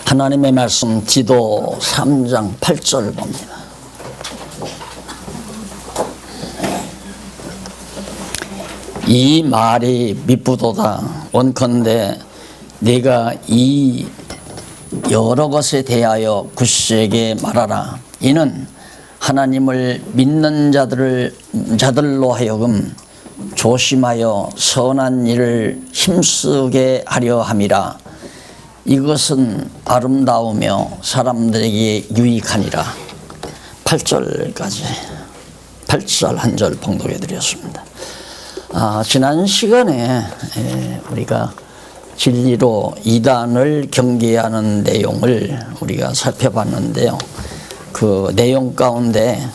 하나님의 말씀 디도 3장 8절 봅니다. 이 말이 미쁘도다. 원컨대 네가 이 여러 것에 대하여 굿세게 말하라. 이는 하나님을 믿는 자들로 하여금 조심하여 선한 일을 힘쓰게 하려 함이라. 이것은 아름다우며 사람들에게 유익하니라. 8절까지 8절 한 절 봉독해 드렸습니다. 지난 시간에 우리가 진리로 이단을 경계하는 내용을 우리가 살펴봤는데요. 그 내용 가운데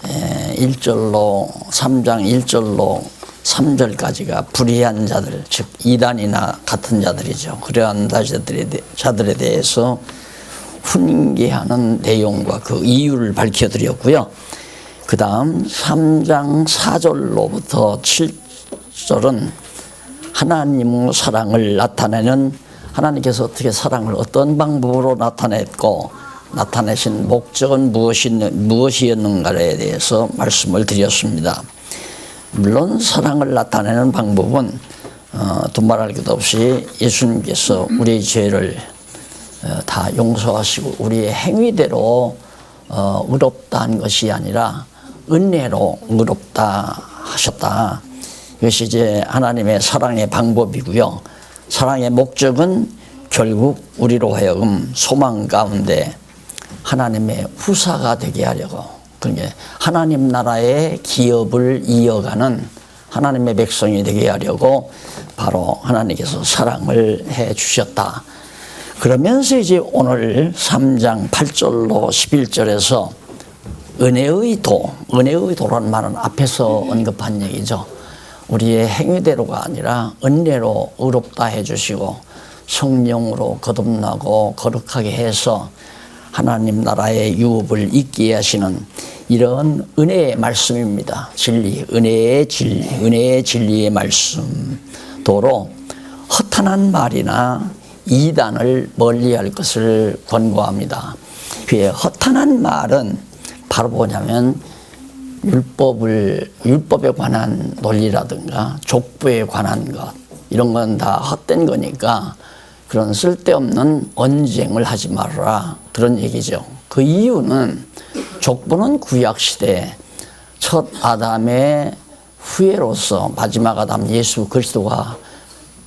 1절로 3장 1절로 3절까지가 불의한 자들, 즉 이단이나 같은 자들이죠. 그러한 자들에 대해서 훈계하는 내용과 그 이유를 밝혀드렸고요. 그 다음 3장 4절로부터 7절은 하나님의 사랑을 나타내는, 하나님께서 어떻게 사랑을 어떤 방법으로 나타내신 목적은 무엇이었는가에 대해서 말씀을 드렸습니다. 물론 사랑을 나타내는 방법은 두말할 것 없이 예수님께서 우리의 죄를 다 용서하시고 우리의 행위대로 의롭다 한 것이 아니라 은혜로 의롭다 하셨다. 이것이 이제 하나님의 사랑의 방법이고요. 사랑의 목적은 결국 우리로 하여금 소망 가운데 하나님의 후사가 되게 하려고, 그러니까 하나님 나라의 기업을 이어가는 하나님의 백성이 되게 하려고 바로 하나님께서 사랑을 해 주셨다. 그러면서 이제 오늘 3장 8절로 11절에서 은혜의 도라는 말은 앞에서 언급한 얘기죠. 우리의 행위대로가 아니라 은혜로 의롭다 해주시고 성령으로 거듭나고 거룩하게 해서 하나님 나라의 유업을 있게 하시는 이런 은혜의 말씀입니다. 진리, 은혜의 진리의 말씀도로 허탄한 말이나 이단을 멀리할 것을 권고합니다. 그의 허탄한 말은 바로 뭐냐면 율법에 관한 논리라든가 족보에 관한 것, 이런 건 다 헛된 거니까 그런 쓸데없는 언쟁을 하지 말아라, 그런 얘기죠. 그 이유는 족보는 구약시대 첫 아담의 후예로서 마지막 아담 예수 그리스도가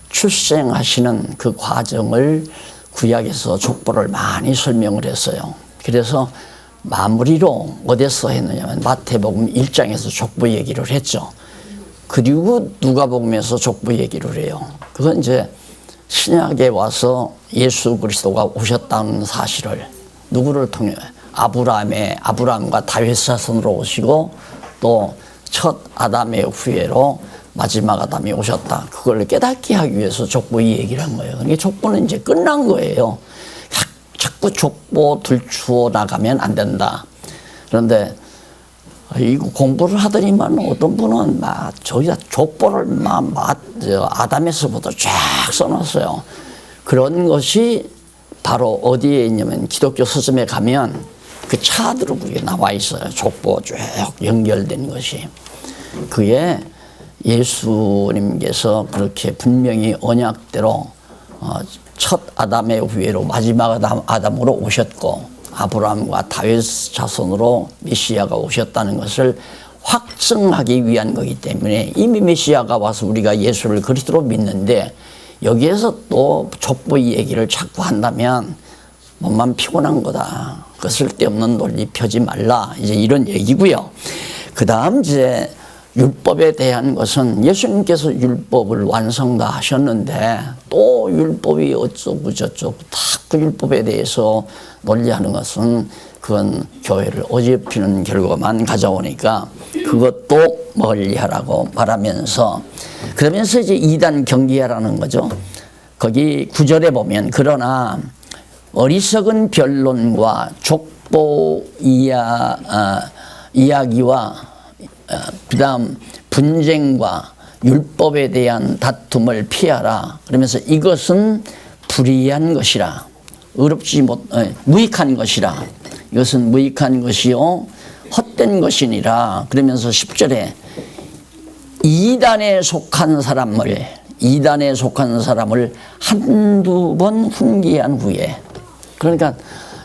출생하시는 그 과정을 구약에서 족보를 많이 설명을 했어요. 그래서 마무리로 어디서 했느냐면 마태복음 1장에서 족보 얘기를 했죠. 그리고 누가복음에서 족보 얘기를 해요. 그건 이제 신약에 와서 예수 그리스도가 오셨다는 사실을 누구를 통해 아브라함과 다윗 자손으로 오시고 또 첫 아담의 후예로 마지막 아담이 오셨다. 그걸 깨닫게 하기 위해서 족보 이 얘기를 한 거예요. 그러니까 족보는 이제 끝난 거예요. 자꾸 족보 들추어 나가면 안 된다. 그런데 이거 공부를 하더니만 어떤 분은 저희가 족보를 아담에서부터 쫙 써놨어요. 그런 것이 바로 어디에 있냐면 기독교 서점에 가면 그 차드로 그게 나와 있어요. 족보 쭉 연결된 것이. 그게 예수님께서 그렇게 분명히 언약대로 첫 아담의 후예로 마지막 아담으로 오셨고 아브라함과 다윗 자손으로 메시아가 오셨다는 것을 확증하기 위한 거기 때문에 이미 메시아가 와서 우리가 예수를 그리스도로 믿는데 여기에서 또 족보 얘기를 자꾸 한다면 몸만 피곤한 거다. 그 쓸데없는 논리 펴지 말라. 이제 이런 얘기고요. 그 다음 이제 율법에 대한 것은 예수님께서 율법을 완성 다 하셨는데 또 율법이 어쩌고 저쩌고 다 그 율법에 대해서 논리하는 것은 그건 교회를 어지럽히는 결과만 가져오니까 그것도 멀리하라고 말하면서, 그러면서 이제 이단 경계하라는 거죠. 거기 9절에 보면 그러나 어리석은 변론과 족보 이야기와 그다음 분쟁과 율법에 대한 다툼을 피하라. 그러면서 이것은 불의한 것이라. 무익한 것이라. 이것은 무익한 것이요 헛된 것이니라. 그러면서 10절에 이단에 속한 사람을 한두 번 훈계한 후에, 그러니까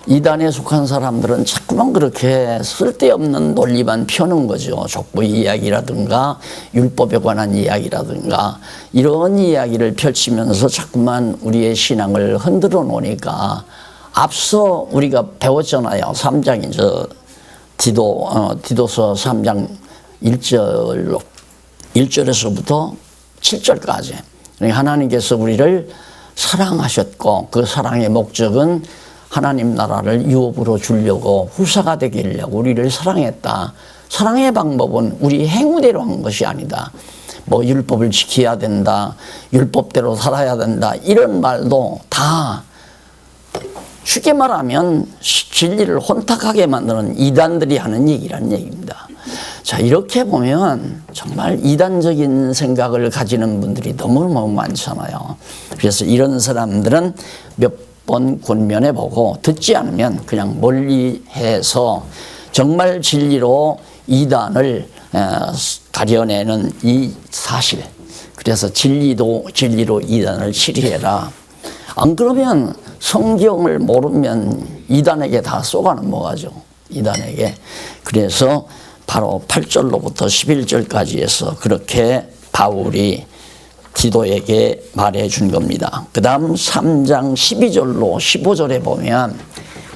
이단에 속한 사람들은 자꾸만 그렇게 쓸데없는 논리만 펴는 거죠. 족보 이야기라든가 율법에 관한 이야기라든가 이런 이야기를 펼치면서 자꾸만 우리의 신앙을 흔들어 놓으니까, 앞서 우리가 배웠잖아요. 3장이죠. 디도서 3장 1절에서부터 7절까지. 하나님께서 우리를 사랑하셨고 그 사랑의 목적은 하나님 나라를 유업으로 주려고, 후사가 되기려고 우리를 사랑했다. 사랑의 방법은 우리 행위대로 한 것이 아니다. 뭐 율법을 지켜야 된다, 율법대로 살아야 된다, 이런 말도 다 쉽게 말하면 진리를 혼탁하게 만드는 이단들이 하는 얘기란 얘기입니다. 자, 이렇게 보면 정말 이단적인 생각을 가지는 분들이 너무너무 많잖아요. 그래서 이런 사람들은 몇 번 권면해 보고 듣지 않으면 그냥 멀리해서 정말 진리로 이단을 가려내는 이 사실, 그래서 진리로 이단을 치리해라. 안 그러면 성경을 모르면 이단에게 다 쏘가 넘어가죠. 이단에게. 그래서 바로 8절로부터 11절까지 해서 그렇게 바울이 디도에게 말해 준 겁니다. 그 다음 3장 12절로 15절에 보면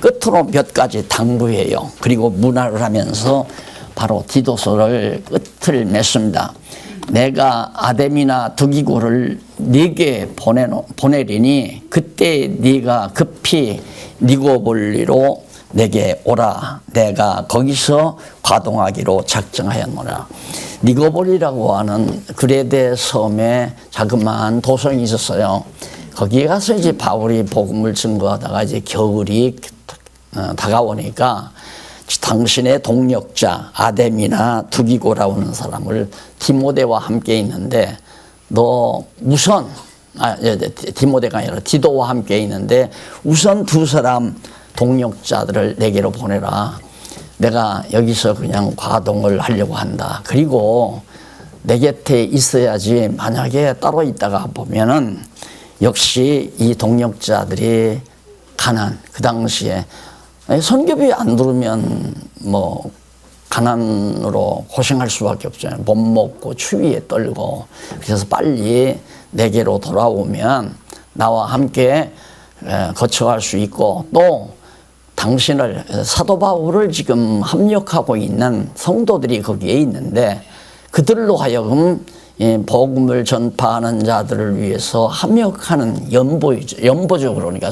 끝으로 몇 가지 당부해요. 그리고 문화를 하면서 바로 디도서를 끝을 맺습니다. 내가 아데미나 두기고를 네게 보내리니 그때 네가 급히 니고볼리로 내게 오라. 내가 거기서 과동하기로 작정하였노라. 니고볼이라고 하는 그레데 섬에 자그마한 도성이 있었어요. 거기에 가서 이제 바울이 복음을 증거하다가 이제 겨울이 다가오니까 당신의 동력자 아데미나 두기고라고 하는 사람을 디모데와 함께 있는데, 너 우선 디모데가 아니라 디도와 함께 있는데 우선 두 사람 동력자들을 내게로 보내라. 내가 여기서 그냥 과동을 하려고 한다. 그리고 내 곁에 있어야지. 만약에 따로 있다가 보면은 역시 이 동력자들이 가난, 그 당시에 선교비 안 들으면 뭐 가난으로 고생할 수밖에 없잖아요. 못 먹고 추위에 떨고. 그래서 빨리 내게로 돌아오면 나와 함께 거처할 수 있고, 또 당신을, 사도 바울을 지금 합력하고 있는 성도들이 거기에 있는데 그들로 하여금 복음을 전파하는 자들을 위해서 합력하는 연보죠. 그러니까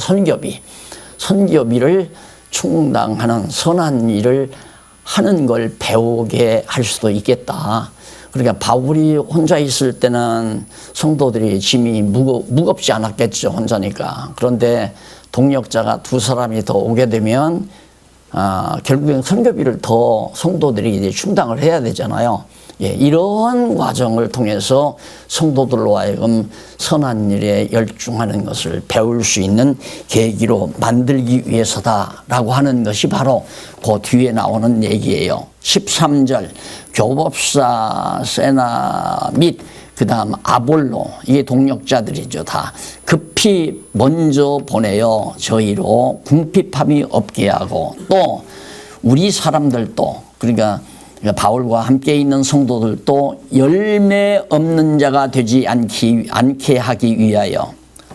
선교비를 충당하는 선한 일을 하는 걸 배우게 할 수도 있겠다. 그러니까 바울이 혼자 있을 때는 성도들이 짐이 무겁지 않았겠죠. 혼자니까. 그런데 동력자가 두 사람이 더 오게 되면 결국엔 선교비를 더 성도들이 이제 충당을 해야 되잖아요. 이런 과정을 통해서 성도들로 하여금 선한 일에 열중하는 것을 배울 수 있는 계기로 만들기 위해서다라고 하는 것이 바로 그 뒤에 나오는 얘기예요. 13절 교법사 세나 및 그 다음 아볼로, 이게 동력자들이죠. 다 급히 먼저 보내어 저희로 궁핍함이 없게 하고, 또 우리 사람들도, 그러니까 바울과 함께 있는 성도들도 열매 없는 자가 되지 않게 하기 위하여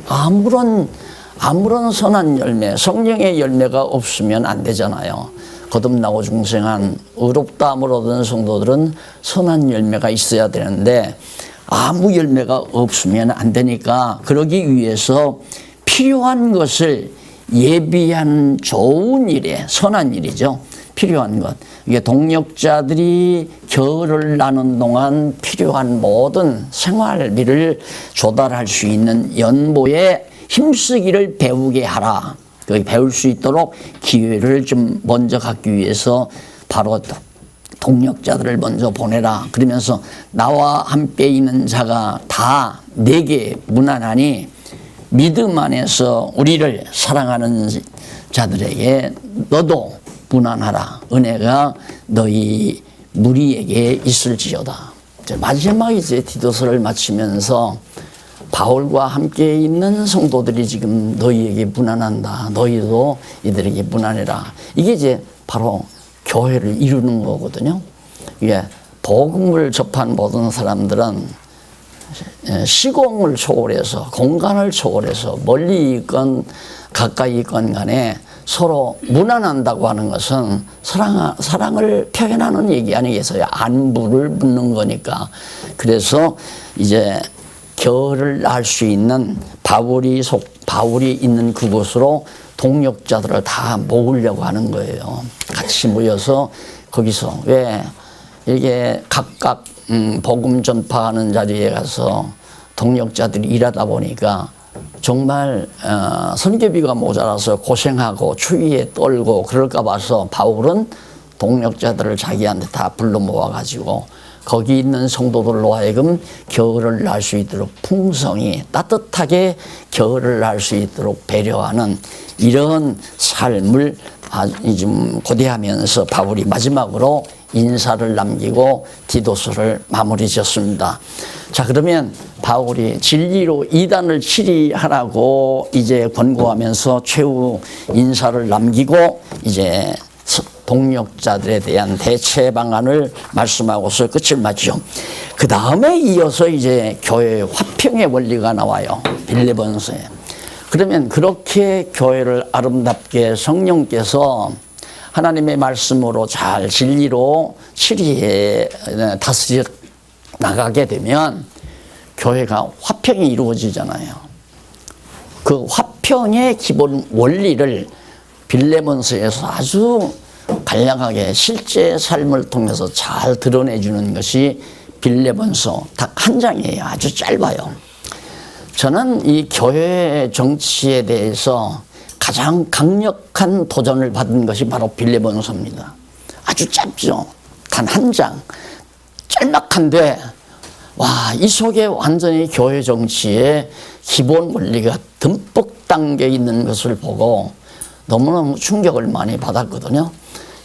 아무런 선한 열매, 성령의 열매가 없으면 안 되잖아요. 거듭나고 중생한 의롭다함을 얻은 성도들은 선한 열매가 있어야 되는데 아무 열매가 없으면 안 되니까, 그러기 위해서 필요한 것을 예비한 좋은 일에, 선한 일이죠. 필요한 것. 이게 동력자들이 겨울을 나는 동안 필요한 모든 생활비를 조달할 수 있는 연보에 힘쓰기를 배우게 하라. 배울 수 있도록 기회를 좀 먼저 갖기 위해서 바로 동력자들을 먼저 보내라. 그러면서 나와 함께 있는 자가 다 내게 무난하니 믿음 안에서 우리를 사랑하는 자들에게 너도 무난하라. 은혜가 너희 무리에게 있을지어다. 마지막 이제 디도서를 마치면서 바울과 함께 있는 성도들이 지금 너희에게 무난한다. 너희도 이들에게 무난해라. 이게 이제 바로 교회를 이루는 거거든요. 이게 복음을 접한 모든 사람들은 시공을 초월해서 공간을 초월해서 멀리 있건 가까이 있건 간에 서로 무난한다고 하는 것은 사랑을 표현하는 얘기 아니겠어요? 안부를 묻는 거니까. 그래서 이제 결을 낳을 수 있는 바울이 있는 그곳으로 동역자들을 다 모으려고 하는 거예요. 같이 모여서 거기서 왜 이게 각각 복음 전파하는 자리에 가서 동역자들이 일하다 보니까 정말 선교비가 모자라서 고생하고 추위에 떨고 그럴까 봐서 바울은 동역자들을 자기한테 다 불러 모아가지고 거기 있는 성도들로 하여금 겨울을 날 수 있도록 풍성히 따뜻하게 겨울을 날 수 있도록 배려하는 이런 삶을 좀 고대하면서 바울이 마지막으로 인사를 남기고 디도서를 마무리 지었습니다. 자, 그러면 바울이 진리로 이단을 치리하라고 이제 권고하면서 최후 인사를 남기고 이제 동역자들에 대한 대체 방안을 말씀하고서 끝을 맺죠. 그 다음에 이어서 이제 교회의 화평의 원리가 나와요. 빌레본서에. 그러면 그렇게 교회를 아름답게 성령께서 하나님의 말씀으로 잘 진리로 치리해 다스려 나가게 되면 교회가 화평이 이루어지잖아요. 그 화평의 기본 원리를 빌레몬서에서 아주 간략하게 실제 삶을 통해서 잘 드러내주는 것이 빌레몬서 딱 한 장이에요. 아주 짧아요. 저는 이 교회 정치에 대해서 가장 강력한 도전을 받은 것이 바로 빌레몬서입니다. 아주 짧죠. 단 한 장. 짤막한데 와, 이 속에 완전히 교회 정치의 기본 원리가 듬뿍 담겨 있는 것을 보고 너무너무 충격을 많이 받았거든요.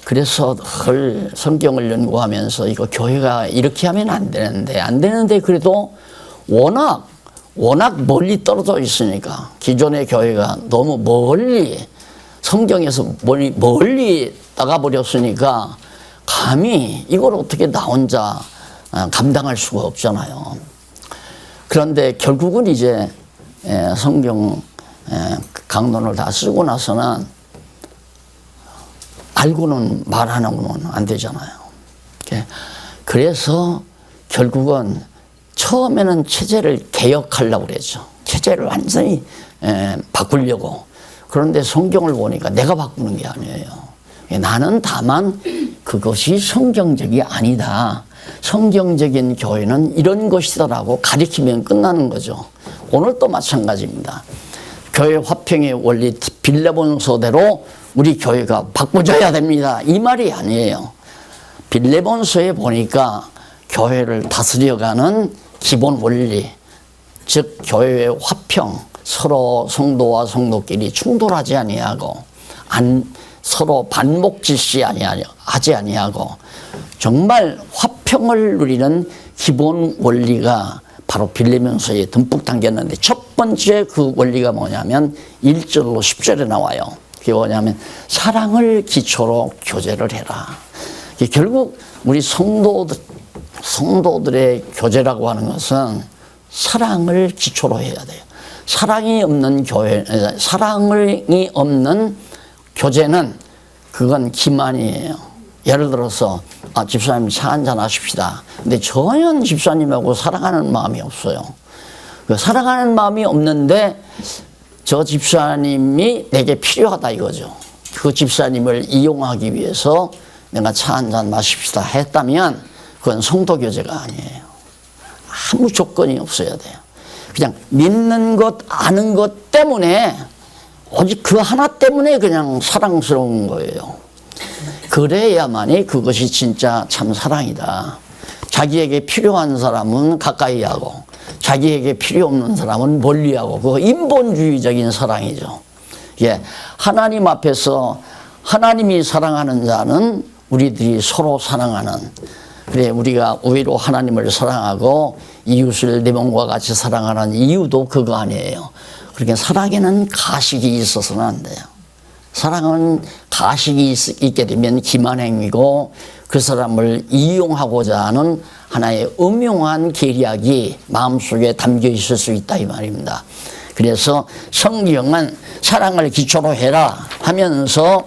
그래서 늘 성경을 연구하면서 이거 교회가 이렇게 하면 안 되는데 그래도 워낙 멀리 떨어져 있으니까 기존의 교회가 너무 멀리 성경에서 멀리 나가버렸으니까 감히 이걸 어떻게 나 혼자 감당할 수가 없잖아요. 그런데 결국은 이제 성경 강론을 다 쓰고 나서는 알고는 말 안 하고는 안 되잖아요. 그래서 결국은 처음에는 체제를 개혁하려고 그랬죠. 체제를 완전히 바꾸려고. 그런데 성경을 보니까 내가 바꾸는 게 아니에요. 나는 다만 그것이 성경적이 아니다. 성경적인 교회는 이런 것이다라고 가리키면 끝나는 거죠. 오늘도 마찬가지입니다. 교회 화평의 원리 빌레본서대로 우리 교회가 바꿔줘야 됩니다. 이 말이 아니에요. 빌레본서에 보니까 교회를 다스려가는 기본 원리, 즉 교회의 화평, 서로 성도와 성도끼리 충돌하지 아니하고 서로 반목질시하지 아니하고 정말 화평을 누리는 기본 원리가 바로 빌레몬서에 듬뿍 담겼는데 첫 번째 그 원리가 뭐냐면 1절로 10절에 나와요. 그게 뭐냐면 사랑을 기초로 교제를 해라. 결국 우리 성도들의 교제라고 하는 것은 사랑을 기초로 해야 돼요. 사랑이 없는 교제는 그건 기만이에요. 예를 들어서 집사님 차 한잔 하십시다. 근데 전혀 집사님하고 사랑하는 마음이 없어요. 사랑하는 마음이 없는데 저 집사님이 내게 필요하다 이거죠. 그 집사님을 이용하기 위해서 내가 차 한잔 마십시다 했다면 그건 성도교제가 아니에요. 아무 조건이 없어야 돼요. 그냥 믿는 것, 아는 것 때문에 오직 그 하나 때문에 그냥 사랑스러운 거예요. 그래야만이 그것이 진짜 참 사랑이다. 자기에게 필요한 사람은 가까이 하고 자기에게 필요 없는 사람은 멀리하고, 그거 인본주의적인 사랑이죠. 예, 하나님 앞에서 하나님이 사랑하는 자는 우리들이 서로 사랑하는, 그래 우리가 의외로 하나님을 사랑하고 이웃을 내 몸과 같이 사랑하는 이유도 그거 아니에요. 그러니까 사랑에는 가식이 있어서는 안 돼요. 사랑은 가식이 있게 되면 기만행위고 그 사람을 이용하고자 하는 하나의 음흉한 계략이 마음속에 담겨 있을 수 있다 이 말입니다. 그래서 성경은 사랑을 기초로 해라 하면서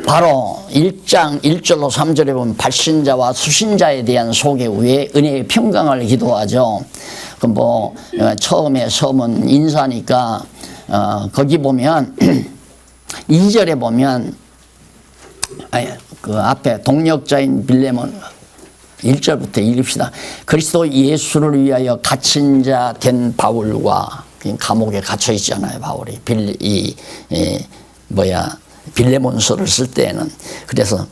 바로 1장 1절로 3절에 보면 발신자와 수신자에 대한 소개 후에 은혜의 평강을 기도하죠. 그 뭐 처음에 서문 인사니까 거기 보면 2절에 보면 그 앞에 동력자인 빌레몬 1절부터 읽읍시다. 그리스도 예수를 위하여 갇힌 자 된 바울과, 감옥에 갇혀 있잖아요 바울이. 빌레몬서를 쓸 때에는. 그래서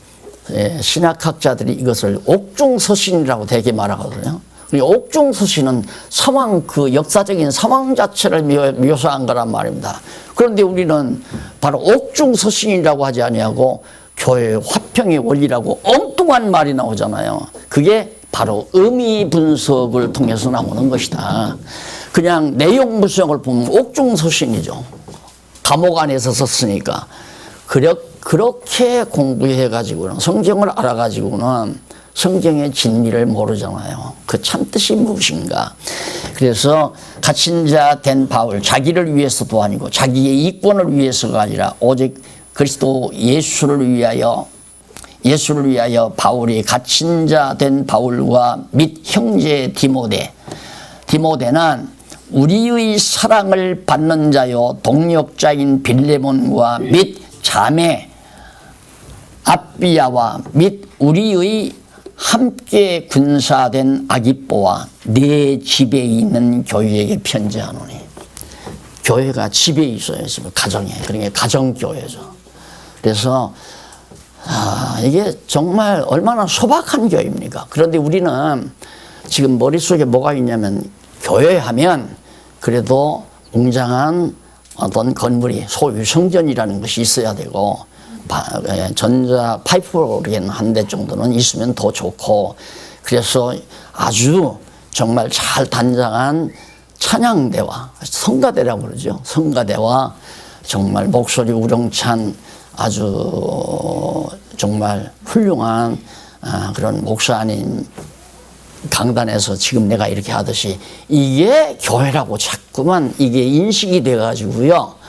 신학학자들이 이것을 옥중서신이라고 되게 말하거든요. 옥중서신은 상황, 그 역사적인 상황 자체를 묘사한 거란 말입니다. 그런데 우리는 바로 옥중서신이라고 하지 아니하고 교회의 화평의 원리라고 엉뚱한 말이 나오잖아요. 그게 바로 의미 분석을 통해서 나오는 것이다. 그냥 내용 분석을 보면 옥중서신이죠. 감옥 안에서 썼으니까. 그렇게 공부해가지고는, 성경을 알아가지고는 성경의 진리를 모르잖아요. 그 참뜻이 무엇인가. 그래서 갇힌 자 된 바울, 자기를 위해서도 아니고 자기의 이권을 위해서가 아니라 오직 그리스도 예수를 위하여 바울이 갇힌 자 된 바울과 및 형제 디모데는 우리의 사랑을 받는 자요 동력자인 빌레몬과 및 자매 아비야와 및 우리의 함께 군사된 아기뽀와 내 집에 있는 교회에게 편지하노니. 교회가 집에 있어요. 지금 가정에. 그러니까 가정교회죠. 그래서 이게 정말 얼마나 소박한 교회입니까? 그런데 우리는 지금 머릿속에 뭐가 있냐면, 교회 하면 그래도 웅장한 어떤 건물이, 소유 성전이라는 것이 있어야 되고, 전자 파이프 오르겐 한 대 정도는 있으면 더 좋고, 그래서 아주 정말 잘 단장한 찬양대와, 성가대라고 그러죠. 성가대와 정말 목소리 우렁찬 아주 정말 훌륭한 그런 목사님 강단에서 지금 내가 이렇게 하듯이, 이게 교회라고 자꾸만 이게 인식이 돼가지고요.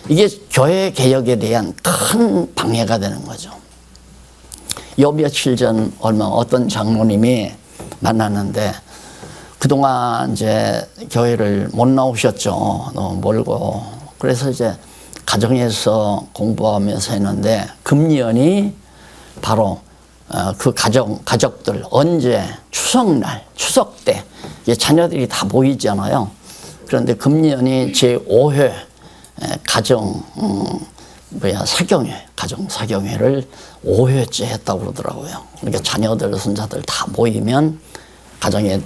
이게 교회 개혁에 대한 큰 방해가 되는 거죠. 요 며칠 전 어떤 장로님이 만났는데, 그동안 이제 교회를 못 나오셨죠. 너무 멀고. 그래서 이제 가정에서 공부하면서 했는데, 금년이 바로 그 가족들 언제 추석날, 추석 때 자녀들이 다 모이잖아요. 그런데 금년이 제5회 가정 사경회를 5회째 했다고 그러더라고요. 그러니까 자녀들, 손자들 다 모이면 가정에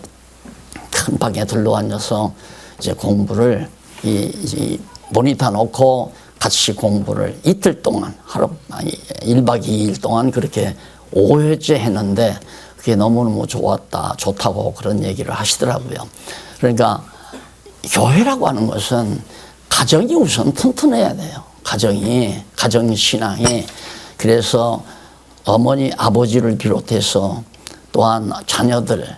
큰 방에 들러앉아서 이제 공부를 이 모니터 놓고 같이 공부를 이틀 동안 1박 2일 동안 그렇게 5회째 했는데, 그게 너무너무 좋다고 그런 얘기를 하시더라고요. 그러니까 교회라고 하는 것은 가정이 우선 튼튼해야 돼요. 가정신앙이. 그래서 어머니, 아버지를 비롯해서 또한 자녀들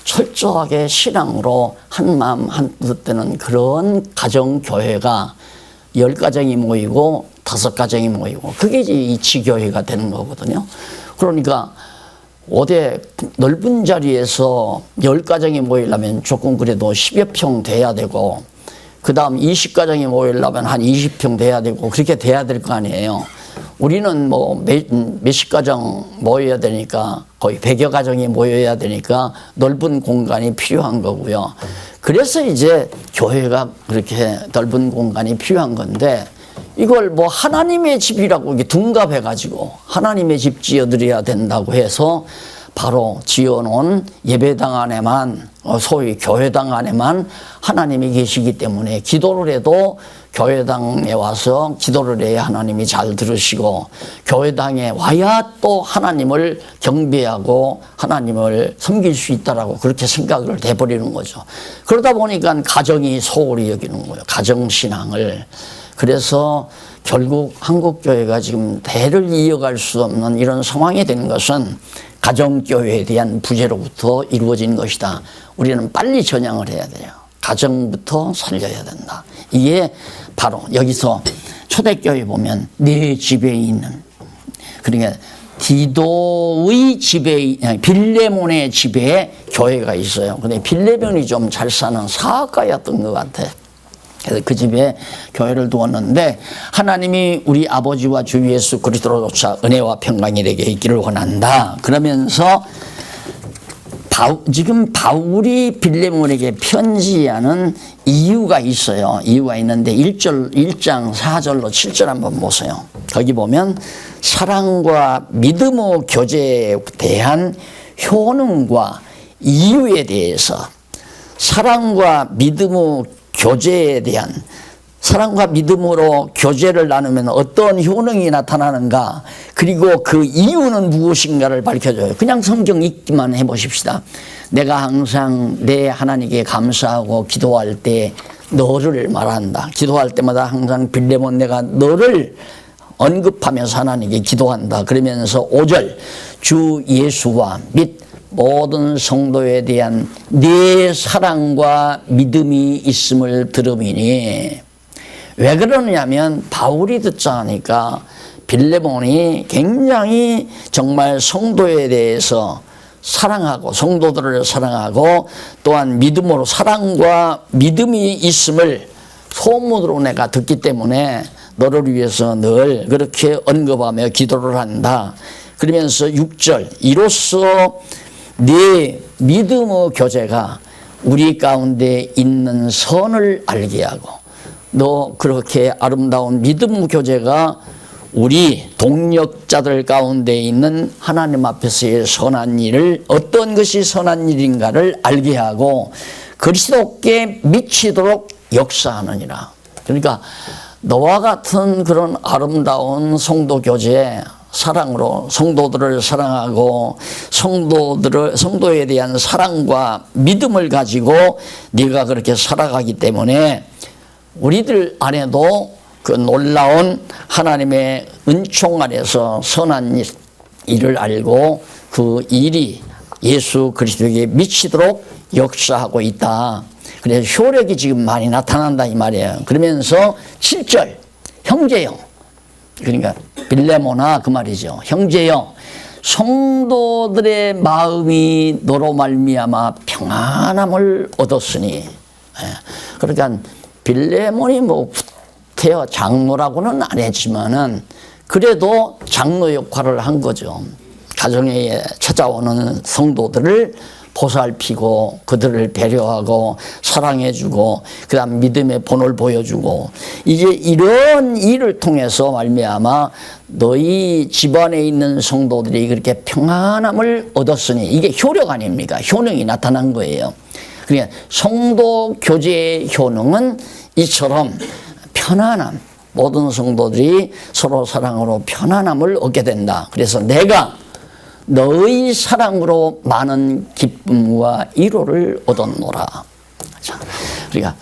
철저하게 신앙으로 한 마음 한 뜻 되는 그런 가정교회가 10가정이 모이고 5가정이 모이고, 그게 이제 이 지교회가 되는 거거든요. 그러니까 어디 넓은 자리에서 10가정이 모이려면 조금 그래도 10여 평 돼야 되고, 그 다음 20가정이 모이려면 한 20평 돼야 되고, 그렇게 돼야 될 거 아니에요. 우리는 뭐 몇십 가정 모여야 되니까, 거의 100여 가정이 모여야 되니까 넓은 공간이 필요한 거고요. 그래서 이제 교회가 그렇게 넓은 공간이 필요한 건데, 이걸 뭐 하나님의 집이라고 이게 둔갑해가지고 하나님의 집 지어드려야 된다고 해서 바로 지어놓은 예배당 안에만 소위 교회당 안에만 하나님이 계시기 때문에 기도를 해도 교회당에 와서 기도를 해야 하나님이 잘 들으시고, 교회당에 와야 또 하나님을 경배하고 하나님을 섬길 수 있다라고 그렇게 생각을 해버리는 거죠. 그러다 보니까 가정이 소홀히 여기는 거예요. 가정신앙을. 그래서 결국 한국교회가 지금 대를 이어갈 수 없는 이런 상황이 된 것은 가정교회에 대한 부재로부터 이루어진 것이다. 우리는 빨리 전향을 해야 돼요. 가정부터 살려야 된다. 이게 바로 여기서 초대교회 보면 내 집에 있는, 그러니까 디도의 집에, 빌레몬의 집에 교회가 있어요. 근데 빌레몬이 좀 잘 사는 사학가였던 것 같아. 그래서 그 집에 교회를 두었는데, 하나님이 우리 아버지와 주 예수 그리스도로 조차 은혜와 평강이 내게 있기를 원한다. 그러면서 지금 바울이 빌레몬에게 편지하는 이유가 있어요. 이유가 있는데 1장 4절로 7절 한번 보세요. 거기 보면 사랑과 믿음의 교제에 대한 효능과 이유에 대해서, 사랑과 믿음의 교제에 대한, 사랑과 믿음으로 교제를 나누면 어떤 효능이 나타나는가, 그리고 그 이유는 무엇인가를 밝혀줘요. 그냥 성경 읽기만 해보십시다. 내가 항상 내 하나님께 감사하고 기도할 때 너를 말한다. 기도할 때마다 항상 빌레몬 내가 너를 언급하면서 하나님께 기도한다. 그러면서 5절 주 예수와 및 모든 성도에 대한 네 사랑과 믿음이 있음을 들음이니. 왜 그러냐면 바울이 듣자 하니까 빌레몬이 굉장히 정말 성도에 대해서 사랑하고 성도들을 사랑하고 또한 믿음으로 사랑과 믿음이 있음을 소문으로 내가 듣기 때문에 너를 위해서 늘 그렇게 언급하며 기도를 한다. 그러면서 6절 이로써 네 믿음의 교제가 우리 가운데 있는 선을 알게 하고, 너 그렇게 아름다운 믿음 교제가 우리 동력자들 가운데 있는 하나님 앞에서의 선한 일을, 어떤 것이 선한 일인가를 알게 하고 그리스도께 미치도록 역사하느니라. 그러니까 너와 같은 그런 아름다운 성도 교제, 사랑으로 성도들을 사랑하고 성도에 대한 사랑과 믿음을 가지고 네가 그렇게 살아가기 때문에 우리들 안에도 그 놀라운 하나님의 은총 안에서 선한 일을 알고 그 일이 예수 그리스도에게 미치도록 역사하고 있다. 그래서 효력이 지금 많이 나타난다 이 말이에요. 그러면서 7절 형제여, 그러니까 빌레몬아 그 말이죠. 형제여, 성도들의 마음이 너로 말미암아 평안함을 얻었으니. 그러니까 빌레몬이 뭐 태어 장로라고는 안 했지만은 그래도 장로 역할을 한 거죠. 가정에 찾아오는 성도들을 보살피고 그들을 배려하고 사랑해주고 그다음 믿음의 본을 보여주고, 이제 이런 일을 통해서 말미암아 너희 집안에 있는 성도들이 그렇게 평안함을 얻었으니, 이게 효력 아닙니까? 효능이 나타난 거예요. 그러니까 성도 교제의 효능은 이처럼 편안함, 모든 성도들이 서로 사랑으로 편안함을 얻게 된다. 그래서 내가 너의 사랑으로 많은 기쁨과 위로를 얻었노라. 자, 그러니까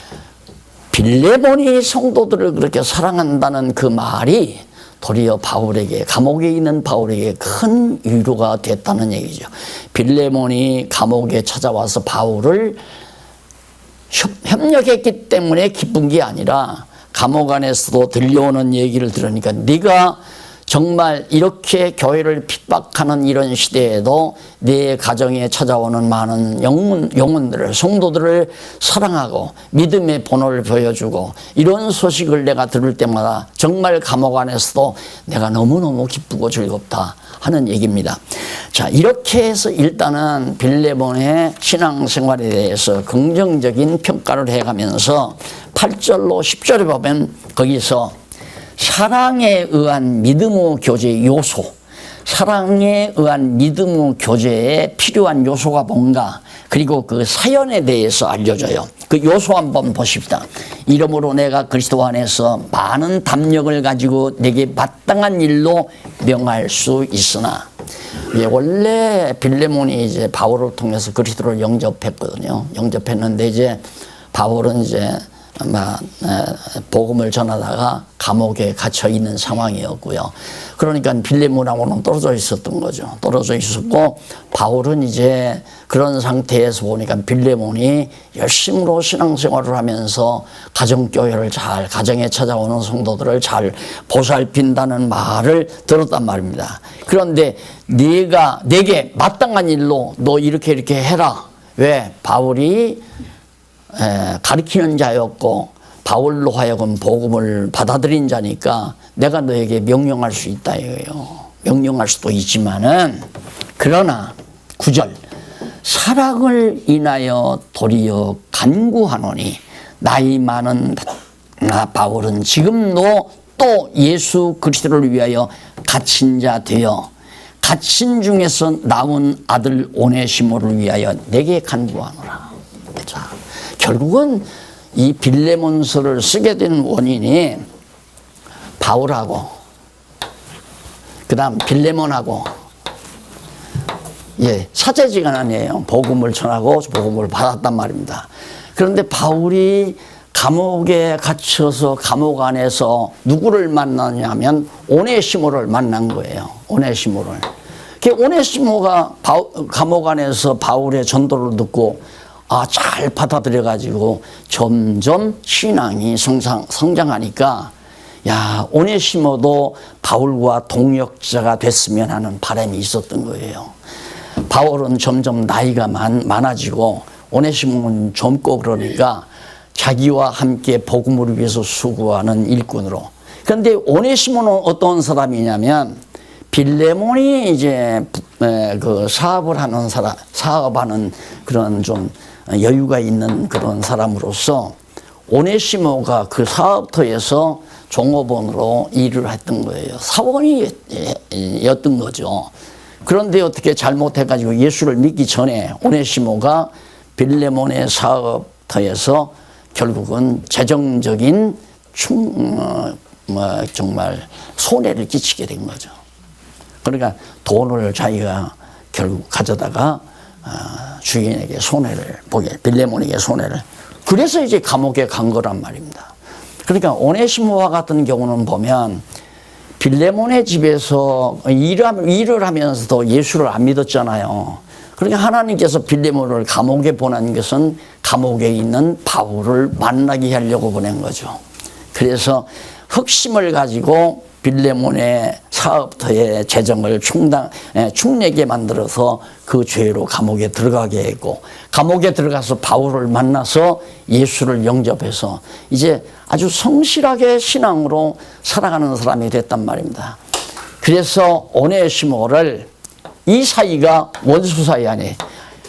빌레몬이 성도들을 그렇게 사랑한다는 그 말이 도리어 바울에게, 감옥에 있는 바울에게 큰 위로가 됐다는 얘기죠. 빌레몬이 감옥에 찾아와서 바울을 협력했기 때문에 기쁜 게 아니라 감옥 안에서도 들려오는 얘기를 들으니까 네가 정말 이렇게 교회를 핍박하는 이런 시대에도 내 가정에 찾아오는 많은 영혼들을, 성도들을 사랑하고 믿음의 본을 보여주고, 이런 소식을 내가 들을 때마다 정말 감옥 안에서도 내가 너무너무 기쁘고 즐겁다 하는 얘기입니다. 자, 이렇게 해서 일단은 빌레몬의 신앙생활에 대해서 긍정적인 평가를 해가면서 8절로 10절에 보면 거기서 사랑에 의한 믿음의 교제의 요소, 사랑에 의한 믿음의 교제에 필요한 요소가 뭔가, 그리고 그 사연에 대해서 알려줘요. 그 요소 한번 보십시다. 이러므로 내가 그리스도 안에서 많은 담력을 가지고 내게 마땅한 일로 명할 수 있으나, 원래 빌레몬이 이제 바울을 통해서 그리스도를 영접했거든요. 영접했는데 이제 바울은 이제 아마 복음을 전하다가 감옥에 갇혀 있는 상황이었고요. 그러니까 빌레몬하고는 떨어져 있었던 거죠. 떨어져 있었고, 바울은 이제 그런 상태에서 보니까 빌레몬이 열심으로 신앙생활을 하면서 가정교회를 잘, 가정에 찾아오는 성도들을 잘 보살핀다는 말을 들었단 말입니다. 그런데 내게 마땅한 일로 너 이렇게 해라. 왜? 바울이 가르치는 자였고 바울로 하여금 복음을 받아들인 자니까 내가 너에게 명령할 수 있다 이거예요. 명령할 수도 있지만은, 그러나 9절, 사랑을 인하여 도리어 간구하노니 나이 많은 나 바울은 지금도 또 예수 그리스도를 위하여 갇힌 자 되어 갇힌 중에서 나온 아들 오네시모를 위하여 내게 간구하노라. 자, 결국은 이 빌레몬서를 쓰게 된 원인이 바울하고 그 다음 빌레몬하고 사제지간이에요. 복음을 전하고 복음을 받았단 말입니다. 그런데 바울이 감옥에 갇혀서 감옥 안에서 누구를 만나냐면 오네시모를 만난 거예요. 오네시모를. 오네시모가 감옥 안에서 바울의 전도를 듣고 잘 받아들여가지고 점점 신앙이 성장하니까, 오네시모도 바울과 동역자가 됐으면 하는 바람이 있었던 거예요. 바울은 점점 나이가 많아지고 오네시모는 젊고 그러니까 자기와 함께 복음을 위해서 수고하는 일꾼으로. 그런데 오네시모는 어떤 사람이냐면, 빌레몬이 이제 그 사업하는 그런 좀 여유가 있는 그런 사람으로서 오네시모가 그 사업터에서 종업원으로 일을 했던 거예요. 사원이었던 거죠. 그런데 어떻게 잘못해가지고 예수를 믿기 전에 오네시모가 빌레몬의 사업터에서 결국은 재정적인 정말 손해를 끼치게 된 거죠. 그러니까 돈을 자기가 결국 가져다가 주인에게 손해를 보게, 빌레몬에게 손해를. 그래서 이제 감옥에 간 거란 말입니다. 그러니까 오네시모와 같은 경우는 보면 빌레몬의 집에서 일을 하면서도 예수를 안 믿었잖아요. 그러니까 하나님께서 빌레몬을 감옥에 보낸 것은 감옥에 있는 바울을 만나게 하려고 보낸 거죠. 그래서 흑심을 가지고 빌레몬의 사업터의 재정을 축내게 만들어서 그 죄로 감옥에 들어가게 했고, 감옥에 들어가서 바울을 만나서 예수를 영접해서 이제 아주 성실하게 신앙으로 살아가는 사람이 됐단 말입니다. 그래서 오네시모를, 이 사이가 원수 사이 아니에요.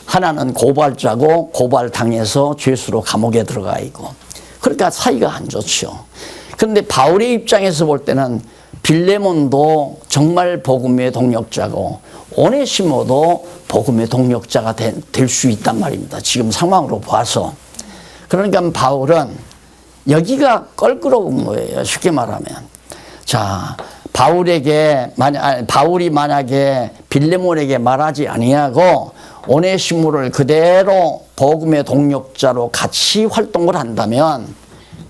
하나는 고발자고 고발당해서 죄수로 감옥에 들어가 있고, 그러니까 사이가 안 좋죠. 그런데 바울의 입장에서 볼 때는 빌레몬도 정말 복음의 동력자고 오네시모도 복음의 동력자가 될 수 있단 말입니다. 지금 상황으로 봐서. 그러니까 바울은 여기가 껄끄러운 거예요. 쉽게 말하면. 자, 바울이 만약에 빌레몬에게 말하지 아니하고 오네시모를 그대로 복음의 동력자로 같이 활동을 한다면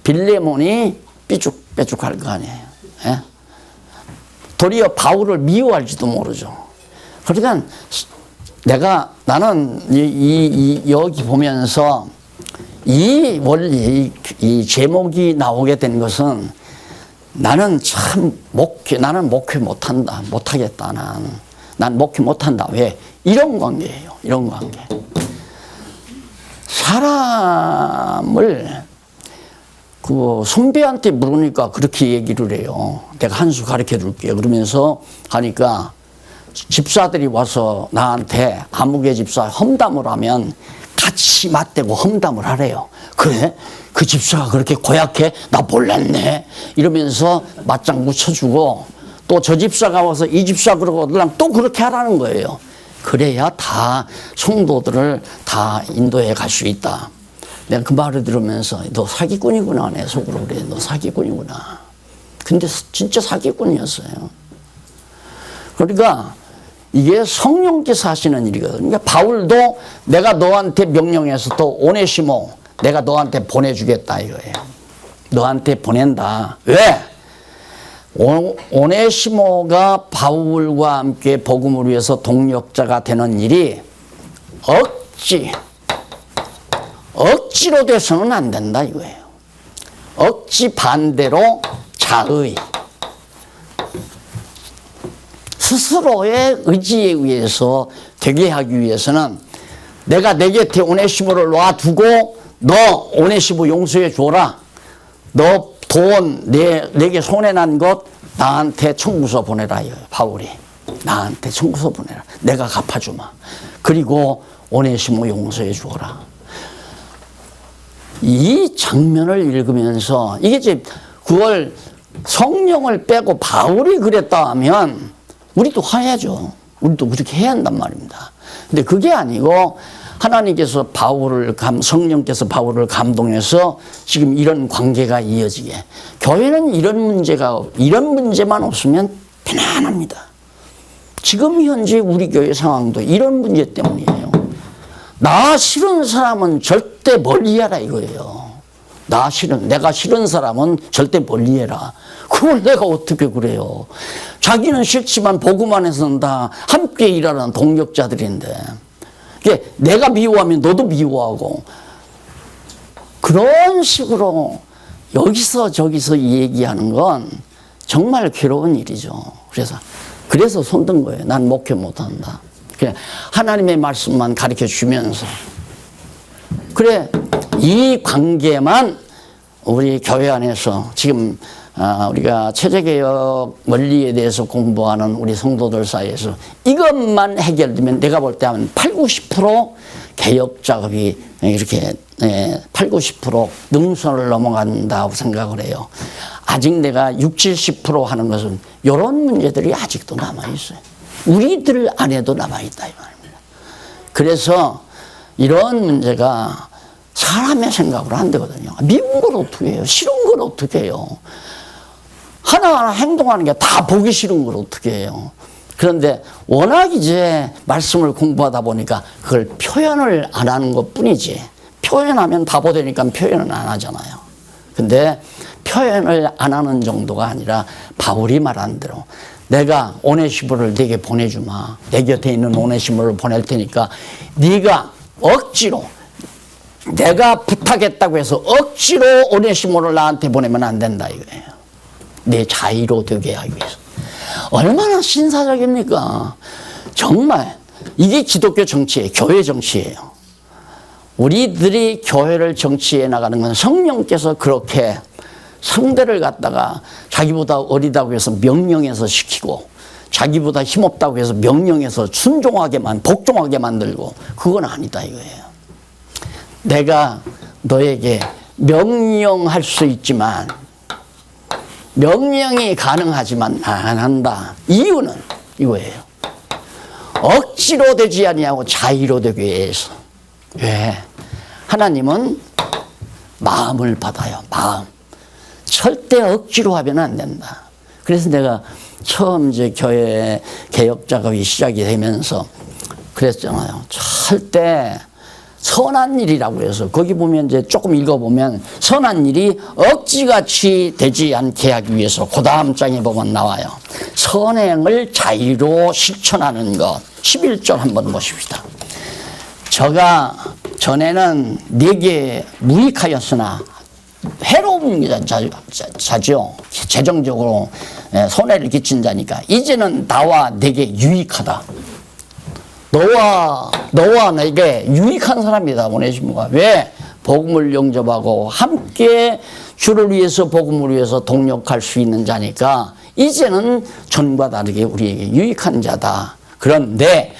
빌레몬이 삐죽빼죽할 거 아니에요. 예? 도리어 바울을 미워할지도 모르죠. 그러니까 나는 여기 보면서 이 원리, 이 제목이 나오게 된 것은 나는 나는 목회 못한다, 못하겠다, 난 목회 못한다. 왜? 이런 관계예요. 이런 관계. 사람을 선배한테 물으니까 그렇게 얘기를 해요. 내가 한 수 가르쳐 줄게요. 그러면서 하니까 집사들이 와서 나한테 아무개 집사 험담을 하면 같이 맞대고 험담을 하래요. 그래? 그 집사가 그렇게 고약해? 나 몰랐네. 이러면서 맞장구 쳐주고, 또 저 집사가 와서 이 집사 그러고 또 그렇게 하라는 거예요. 그래야 다 성도들을 다 인도해 갈 수 있다. 내가 그 말을 들으면서 너 사기꾼이구나. 내 속으로 그래. 너 사기꾼이구나. 근데 진짜 사기꾼이었어요. 그러니까 이게 성령께서 하시는 일이거든요. 그러니까 바울도 내가 너한테 명령해서 또 오네시모 내가 너한테 보내주겠다 이거예요. 너한테 보낸다. 왜? 오네시모가 바울과 함께 복음을 위해서 동력자가 되는 일이 억지로 돼서는 안 된다 이거예요. 억지 반대로 자의. 스스로의 의지에 의해서 되게 하기 위해서는 내가 내 곁에 오네시모를 놔두고 너 오네시모 용서해 줘라. 너 돈 내게 손해난 것 나한테 청구서 보내라 이거예요. 바울이 나한테 청구서 보내라. 내가 갚아주마. 그리고 오네시모 용서해 주어라. 이 장면을 읽으면서 이게 이제 그걸 성령을 빼고 바울이 그랬다 하면 우리도 화해하죠. 우리도 그렇게 해야 한단 말입니다. 근데 그게 아니고 하나님께서 성령께서 바울을 감동해서 지금 이런 관계가 이어지게. 교회는 이런 문제만 없으면 편안합니다. 지금 현재 우리 교회 상황도 이런 문제 때문이에요. 나 싫은 사람은 절대 멀리해라 이거예요. 내가 싫은 사람은 절대 멀리해라. 그걸 내가 어떻게 그래요. 자기는 싫지만 복음 안에서는 다 함께 일하는 동력자들인데 내가 미워하면 너도 미워하고 그런 식으로 여기서 저기서 얘기하는 건 정말 괴로운 일이죠. 그래서 손든 거예요. 난 목회 못한다. 하나님의 말씀만 가르쳐 주면서 그래 이 관계만 우리 교회 안에서 지금 우리가 체제개혁 원리에 대해서 공부하는 우리 성도들 사이에서 이것만 해결되면 내가 볼 때 한 80-90% 개혁 작업이 이렇게 80-90% 능선을 넘어간다고 생각을 해요. 아직 내가 60-70% 하는 것은 이런 문제들이 아직도 남아있어요. 우리들 안에도 남아있다 이 말입니다. 그래서 이런 문제가 사람의 생각으로 안 되거든요. 미운 걸 어떻게 해요? 싫은 걸 어떻게 해요? 하나하나 행동하는 게 다 보기 싫은 걸 어떻게 해요? 그런데 워낙 이제 말씀을 공부하다 보니까 그걸 표현을 안 하는 것 뿐이지. 표현하면 바보 되니까 표현은 안 하잖아요. 근데 표현을 안 하는 정도가 아니라 바울이 말한 대로 내가 오네시모를 네게 보내주마. 내 곁에 있는 오네시모를 보낼 테니까 네가 억지로 내가 부탁했다고 해서 억지로 오네시모를 나한테 보내면 안 된다 이거예요. 내 자의로 되게 하기 위해서. 얼마나 신사적입니까? 정말 이게 기독교 정치예요. 교회 정치예요. 우리들이 교회를 정치해 나가는 건 성령께서 그렇게 상대를 갖다가 자기보다 어리다고 해서 명령해서 시키고 자기보다 힘없다고 해서 명령해서 복종하게 만들고 그건 아니다 이거예요. 내가 너에게 명령할 수 있지만 명령이 가능하지만 안 한다. 이유는 이거예요. 억지로 되지 아니하고 자의로 되기 위해서. 왜? 하나님은 마음을 받아요. 마음. 절대 억지로 하면 안 된다. 그래서 내가 처음 이제 교회 개혁 작업이 시작이 되면서 그랬잖아요. 절대 선한 일이라고 해서 거기 보면 이제 조금 읽어보면 선한 일이 억지같이 되지 않게 하기 위해서 그 다음 장에 보면 나와요. 선행을 자의로 실천하는 것. 11절 한번 보십시다. 저가 전에는 네게 무익하였으나 해로운 자죠. 재정적으로 손해를 끼친 자니까 이제는 나와 네게 유익하다. 너와 내게 유익한 사람이다 오네시모가. 왜? 복음을 영접하고 함께 주를 위해서 복음을 위해서 동력할 수 있는 자니까 이제는 전과 다르게 우리에게 유익한 자다. 그런데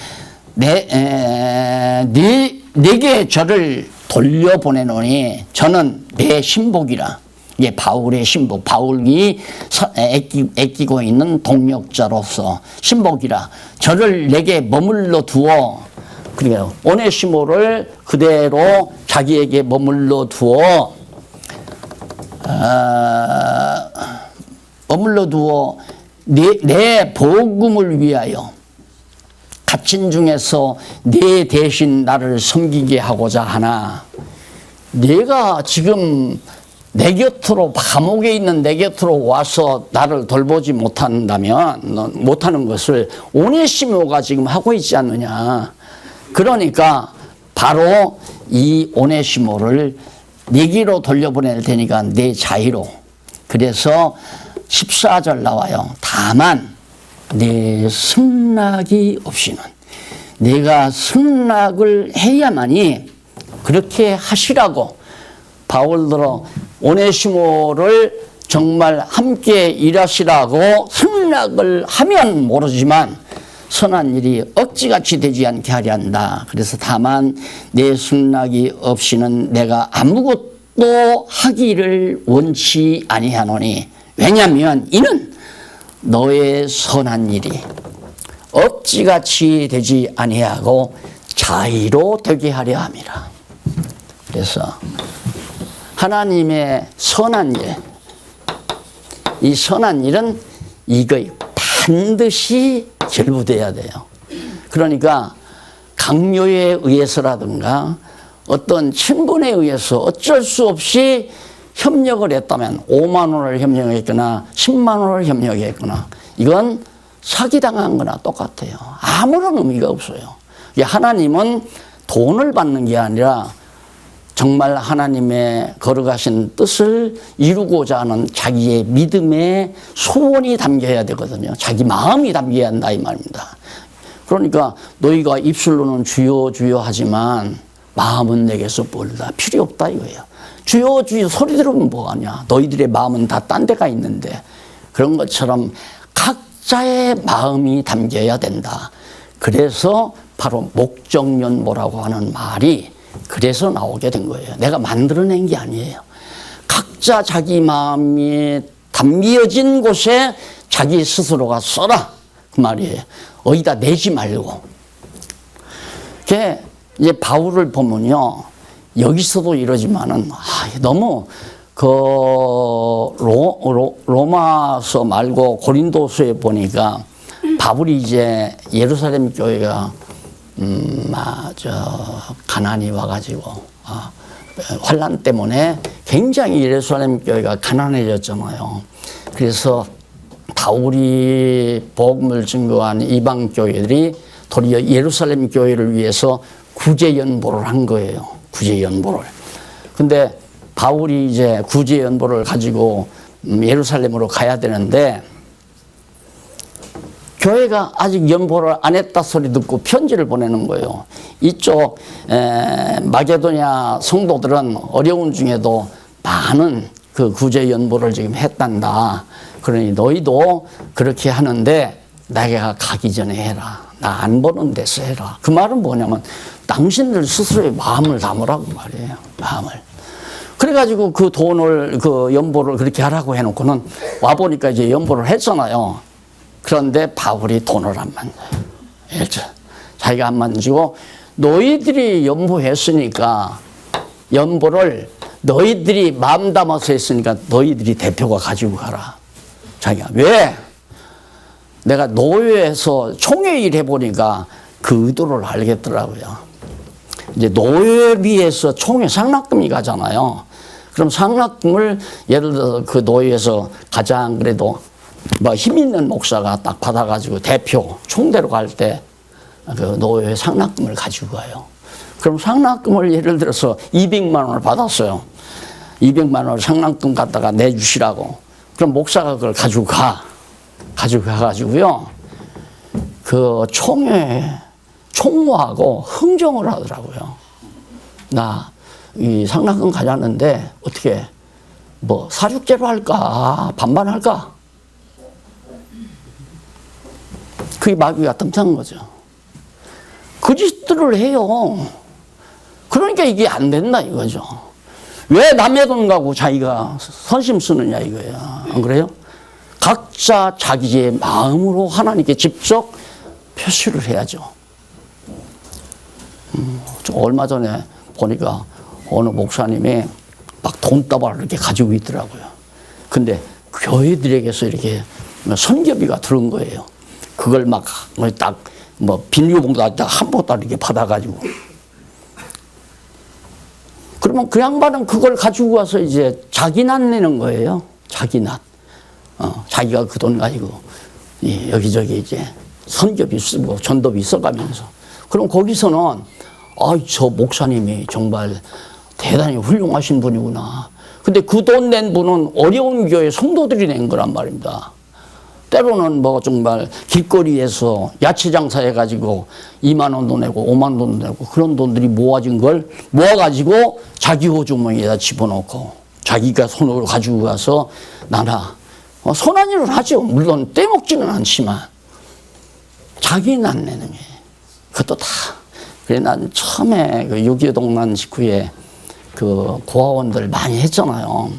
내게 저를 돌려보내노니 저는 내 신복이라. 이게 바울의 신복, 바울이 애끼고 있는 동역자로서 신복이라 저를 내게 머물러 두어, 그러니까 오네시모를 그대로 자기에게 머물러 두어 내 복음을 위하여 갇힌 중에서 내 대신 나를 섬기게 하고자 하나. 내가 지금 내 곁으로, 감옥에 있는 내 곁으로 와서 나를 돌보지 못한다면, 못하는 것을 오네시모가 지금 하고 있지 않느냐. 그러니까 바로 이 오네시모를 내게로 돌려보낼 테니까 내 자의로. 그래서 14절 나와요. 다만 내 승낙이 없이는, 내가 승낙을 해야만이 그렇게 하시라고 바울들어 오네시모를 정말 함께 일하시라고 승낙을 하면 모르지만 선한 일이 억지같이 되지 않게 하려 한다. 그래서 다만 내 승낙이 없이는 내가 아무것도 하기를 원치 아니하노니, 왜냐하면 이는 너의 선한 일이 억지같이 되지 아니하고 자의로 되게 하려 함이라. 그래서 하나님의 선한 일, 이 선한 일은 이거에 반드시 결부돼야 돼요. 그러니까 강요에 의해서라든가 어떤 친분에 의해서 어쩔 수 없이 협력을 했다면 5만 원을 협력했거나 10만 원을 협력했거나 이건 사기당한 거나 똑같아요. 아무런 의미가 없어요. 하나님은 돈을 받는 게 아니라 정말 하나님의 거룩하신 뜻을 이루고자 하는 자기의 믿음의 소원이 담겨야 되거든요. 자기 마음이 담겨야 한다 이 말입니다. 그러니까 너희가 입술로는 주여 주여 하지만 마음은 내게서 멀다. 필요 없다 이거예요. 주여 주여 소리 들으면 뭐하냐. 너희들의 마음은 다 딴 데가 있는데. 그런 것처럼 각자의 마음이 담겨야 된다. 그래서 바로 목적연보라고 하는 말이 그래서 나오게 된 거예요. 내가 만들어낸 게 아니에요. 각자 자기 마음이 담겨진 곳에 자기 스스로가 써라 그 말이에요. 어디다 내지 말고. 이제 바울을 보면요, 여기서도 이러지만은 너무 그 로마서 말고 고린도서에 보니까 바울이 이제 예루살렘 교회가 가난이 와가지고 환란 때문에 굉장히 예루살렘 교회가 가난해졌잖아요. 그래서 바울이 복음을 증거한 이방 교회들이 도리어 예루살렘 교회를 위해서 구제연보를 한 거예요. 구제연보를. 근데 바울이 이제 구제연보를 가지고 예루살렘으로 가야 되는데 교회가 아직 연보를 안 했다 소리 듣고 편지를 보내는 거예요. 이쪽 마게도냐 성도들은 어려운 중에도 많은 그 구제 연보를 지금 했단다. 그러니 너희도 그렇게 하는데 내가 가기 전에 해라. 나 안 보는 데서 해라. 그 말은 뭐냐면 당신들 스스로의 마음을 담으라고 말이에요. 마음을. 그래가지고 그 돈을 그 연보를 그렇게 하라고 해놓고는 와보니까 이제 연보를 했잖아요. 그런데 바울이 돈을 안 만져요. 자기가 안 만지고 너희들이 연보했으니까 연보를 너희들이 마음 담아서 했으니까 너희들이 대표가 가지고 가라. 자기가 왜? 내가 노예에서 총회일 해보니까 그 의도를 알겠더라고요. 이제 노예비에서 총회 상납금이 가잖아요. 그럼 상납금을 예를 들어서 그 노예에서 가장 그래도 뭐 힘 있는 목사가 딱 받아가지고 대표 총대로 갈 때 그 노예 상납금을 가지고 가요. 그럼 상납금을 예를 들어서 200만 원을 받았어요. 200만 원을 상납금 갖다가 내주시라고. 그럼 목사가 그걸 가지고 가가지고요. 그 총무하고 흥정을 하더라고요. 나 이 상납금 가져왔는데 어떻게 뭐 사륙제로 할까 반반 할까? 그게 마귀가 뜸탕한 거죠. 그 짓들을 해요. 그러니까 이게 안 된다 이거죠. 왜 남의 돈 가고 자기가 선심 쓰느냐 이거예요. 안 그래요? 각자 자기의 마음으로 하나님께 직접 표시를 해야죠. 얼마 전에 보니까 어느 목사님이 막 돈다발을 이렇게 가지고 있더라고요. 근데 교회들에게서 이렇게 선교비가 들은 거예요. 그걸 막 딱 비닐봉투에다 한 보따리 이렇게 받아가지고. 그러면 그 양반은 그걸 가지고 와서 이제 자기 낫 내는 거예요. 자기 낫. 자기가 그 돈 가지고 여기저기 이제 선교비 쓰고 전도비 써가면서. 그럼 거기서는 저 목사님이 정말 대단히 훌륭하신 분이구나. 근데 그 돈 낸 분은 어려운 교회 성도들이 낸 거란 말입니다. 때로는 정말 길거리에서 야채 장사해가지고 2만 원도 내고 5만 원도 내고 그런 돈들이 모아진 걸 모아가지고 자기 호주머니에다 집어넣고 자기가 손으로 가지고 가서 나눠. 선한 일을 하죠. 물론 떼먹지는 않지만 자기 낫내는 게 그것도 다. 그래 난 처음에 그 6.25 동란 직후에 그 고아원들 많이 했잖아요.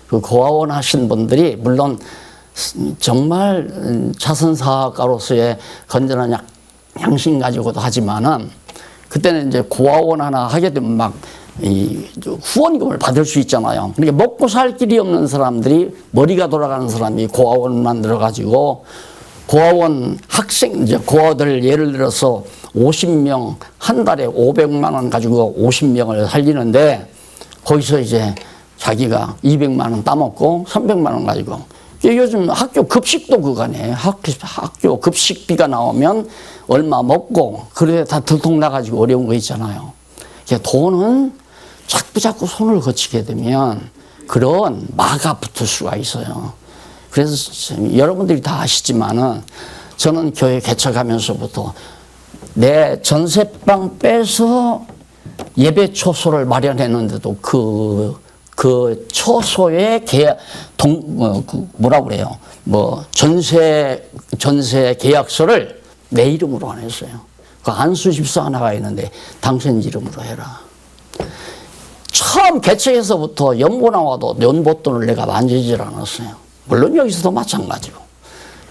그 고아원 하신 분들이 물론 정말 자선사학가로서의 건전한 양심 가지고도 하지만은 그때는 이제 고아원 하나 하게 되면 막 후원금을 받을 수 있잖아요. 그러니까 먹고 살 길이 없는 사람들이 머리가 돌아가는 사람이 고아원 만들어가지고 고아원 학생, 이제 고아들 예를 들어서 50명 한 달에 500만 원 가지고 50명을 살리는데 거기서 이제 자기가 200만 원 따먹고 300만 원 가지고 요즘 학교 급식도 그거네. 학교 급식비가 나오면 얼마 먹고 그래 다 들통나가지고 어려운 거 있잖아요. 돈은 자꾸 손을 거치게 되면 그런 마가 붙을 수가 있어요. 그래서 여러분들이 다 아시지만은 저는 교회 개척하면서부터 내 전세방 빼서 예배 초소를 마련했는데도 그 초소의 뭐라고 그래요? 전세 계약서를 내 이름으로 안 했어요. 그 안수 집사 하나가 있는데 당신 이름으로 해라. 처음 개척에서부터 연보 나와도 연보돈을 내가 만지질 않았어요. 물론 여기서도 마찬가지고.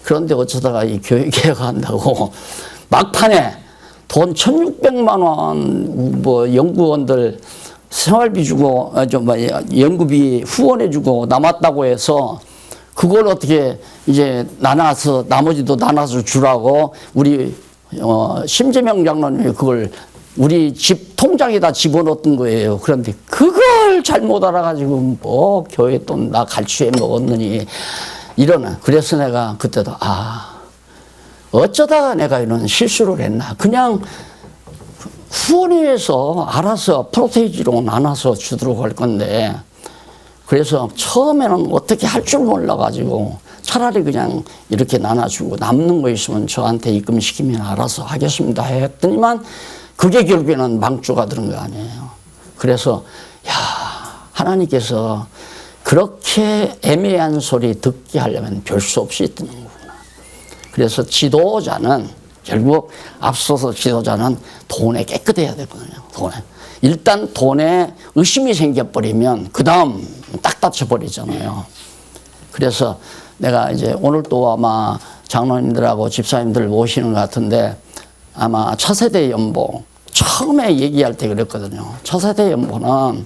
그런데 어쩌다가 이 교회 개혁한다고 막판에 돈 1,600만 원 연구원들 생활비 주고 연구비 후원해 주고 남았다고 해서 그걸 어떻게 이제 나눠서 나머지도 나눠서 주라고 우리 심재명 장로님이 그걸 우리 집 통장에다 집어넣었던 거예요. 그런데 그걸 잘못 알아가지고 교회 돈 나 갈취해 먹었느니 이러는. 그래서 내가 그때도 어쩌다가 내가 이런 실수를 했나. 그냥 후원회에서 알아서 프로테이지로 나눠서 주도록 할 건데 그래서 처음에는 어떻게 할 줄 몰라가지고 차라리 그냥 이렇게 나눠주고 남는 거 있으면 저한테 입금시키면 알아서 하겠습니다 했더니만 그게 결국에는 망조가 들은 거 아니에요. 그래서 하나님께서 그렇게 애매한 소리 듣게 하려면 별 수 없이 듣는 거구나. 그래서 지도자는 결국 앞서서 지도자는 돈에 깨끗해야 되거든요. 일단 돈에 의심이 생겨버리면 그 다음 딱 닫혀버리잖아요. 그래서 내가 이제 오늘 또 아마 장로님들하고 집사님들 모시는 것 같은데 아마 차세대 연보 처음에 얘기할 때 그랬거든요. 차세대 연보는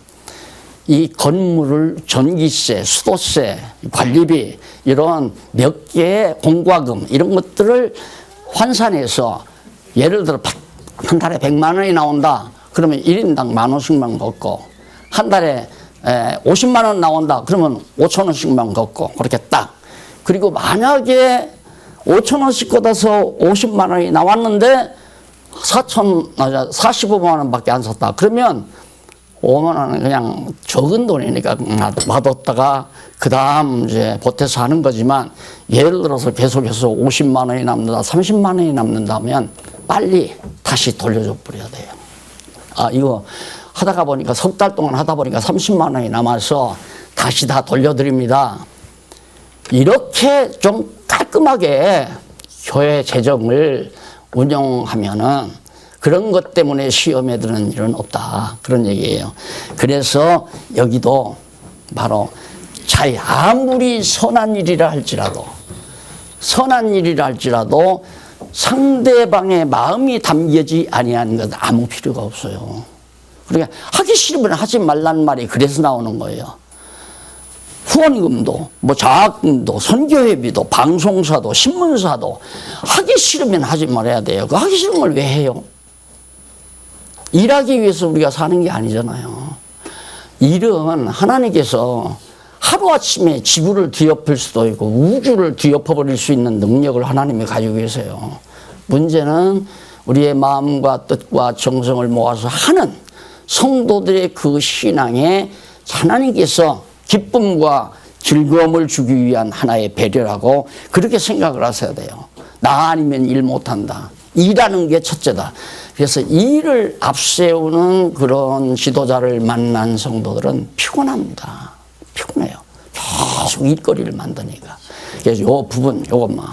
이 건물을 전기세, 수도세, 관리비 이런 몇 개의 공과금 이런 것들을 환산해서 예를 들어 한 달에 100만 원이 나온다. 그러면 1인당 10,000원씩만 걷고 한 달에 50만 원 나온다. 그러면 5,000원씩만 걷고 그렇게 딱. 그리고 만약에 5,000원씩 걷어서 50만 원이 나왔는데 45만 원밖에 안 썼다. 그러면 5만 원은 그냥 적은 돈이니까 놔뒀다가 그 다음 이제 보태서 하는 거지만 예를 들어서 계속해서 50만 원이 남는다, 30만 원이 남는다면 빨리 다시 돌려줘 버려야 돼요. 이거 하다가 보니까 석 달 동안 하다 보니까 30만 원이 남아서 다시 다 돌려드립니다. 이렇게 좀 깔끔하게 교회 재정을 운영하면은 그런 것 때문에 시험에 드는 일은 없다. 그런 얘기예요. 그래서 여기도 바로 아무리 선한 일이라 할지라도 상대방의 마음이 담겨지 아니한 것 아무 필요가 없어요. 그러니까 하기 싫으면 하지 말라는 말이 그래서 나오는 거예요. 후원금도 장학금도 선교회비도 방송사도 신문사도 하기 싫으면 하지 말아야 돼요. 그 하기 싫은 걸 왜 해요? 일하기 위해서 우리가 사는 게 아니잖아요. 일은 하나님께서 하루아침에 지구를 뒤엎을 수도 있고 우주를 뒤엎어버릴 수 있는 능력을 하나님이 가지고 계세요. 문제는 우리의 마음과 뜻과 정성을 모아서 하는 성도들의 그 신앙에 하나님께서 기쁨과 즐거움을 주기 위한 하나의 배려라고 그렇게 생각을 하셔야 돼요. 나 아니면 일 못한다. 일하는 게 첫째다. 그래서 일을 앞세우는 그런 지도자를 만난 성도들은 피곤합니다. 피곤해요. 계속 일거리를 만드니까. 그래서 요 부분 요것만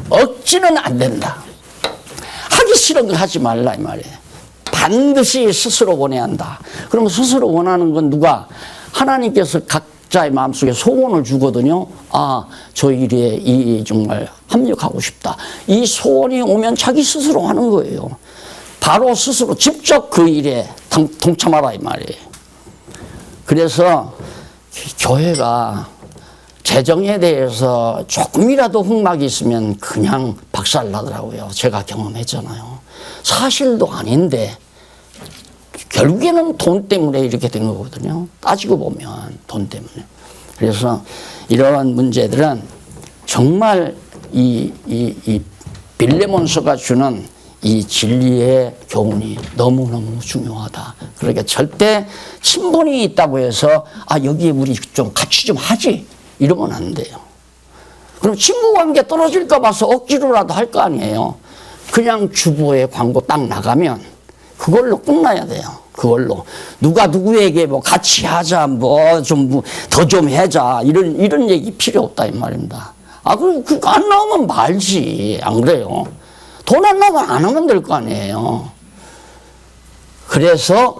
억지는 안 된다. 하기 싫은 거 하지 말라 이 말이에요. 반드시 스스로 원해야 한다. 그럼 스스로 원하는 건 누가? 하나님께서 각자의 마음속에 소원을 주거든요. 아, 저 일에 정말 합력하고 싶다. 이 소원이 오면 자기 스스로 하는 거예요. 바로 스스로 직접 그 일에 동참하라 이 말이에요. 그래서 교회가 재정에 대해서 조금이라도 흠막이 있으면 그냥 박살나더라고요. 제가 경험했잖아요. 사실도 아닌데 결국에는 돈 때문에 이렇게 된 거거든요. 따지고 보면 돈 때문에. 그래서 이러한 문제들은 정말 이 빌레몬서가 주는 이 진리의 교훈이 너무너무 중요하다. 그러니까 절대 친분이 있다고 해서 여기에 우리 좀 같이 좀 하지 이러면 안 돼요. 그럼 친구관계 떨어질까 봐서 억지로라도 할 거 아니에요. 그냥 주보에 광고 딱 나가면 그걸로 끝나야 돼요. 그걸로 누가 누구에게 같이 하자 더 좀 하자 이런 얘기 필요 없다 이 말입니다. 그럼 안 나오면 말지. 안 그래요? 돈 안 나오면 안 하면 될 거 아니에요. 그래서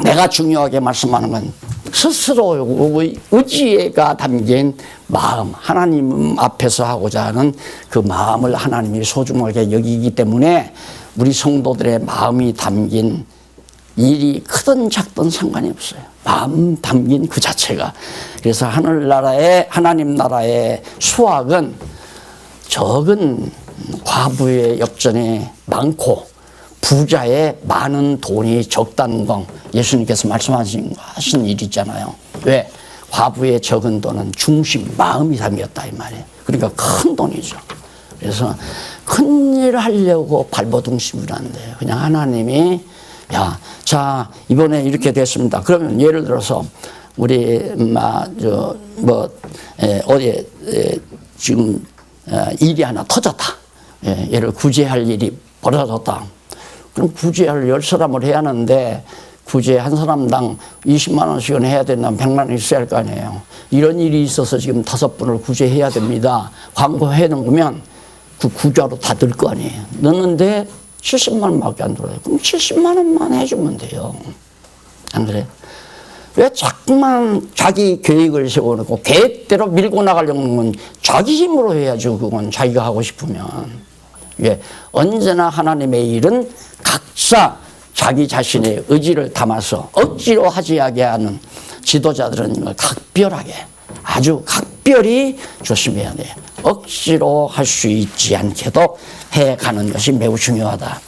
내가 중요하게 말씀하는 건 스스로의 의지가 담긴 마음, 하나님 앞에서 하고자 하는 그 마음을 하나님이 소중하게 여기기 때문에 우리 성도들의 마음이 담긴 일이 크든 작든 상관이 없어요. 마음 담긴 그 자체가. 그래서 하늘나라의 하나님 나라의 수확은 적은 과부의 엽전이 많고 부자의 많은 돈이 적다는 건 예수님께서 말씀하신 일이잖아요. 왜? 과부의 적은 돈은 중심, 마음이 담겼다 이 말이에요. 그러니까 큰 돈이죠. 그래서 큰 일 하려고 발버둥심이라는데 그냥 하나님이 자 이번에 이렇게 됐습니다. 그러면 예를 들어서 우리 어디에 지금 일이 하나 터졌다. 얘를 구제할 일이 벌어졌다. 그럼 구제할 10사람을 해야 하는데 구제 한 사람당 20만 원씩은 해야 된다면 100만 원 있어야 할 거 아니에요. 이런 일이 있어서 지금 5분을 구제해야 됩니다. 광고해 놓으면 그 구제로 다 들 거 아니에요. 넣는데 70만 원밖에 안 들어요. 그럼 70만 원만 해주면 돼요. 안 그래요? 왜 자꾸만 자기 계획을 세워놓고 계획대로 밀고 나가려는 건 자기 힘으로 해야죠. 그건 자기가 하고 싶으면. 예, 언제나 하나님의 일은 각자 자기 자신의 의지를 담아서 억지로 하지 않게 하는 지도자들은 이걸 각별하게 아주 각별히 조심해야 돼요. 억지로 할 수 있지 않게도 해가는 것이 매우 중요하다.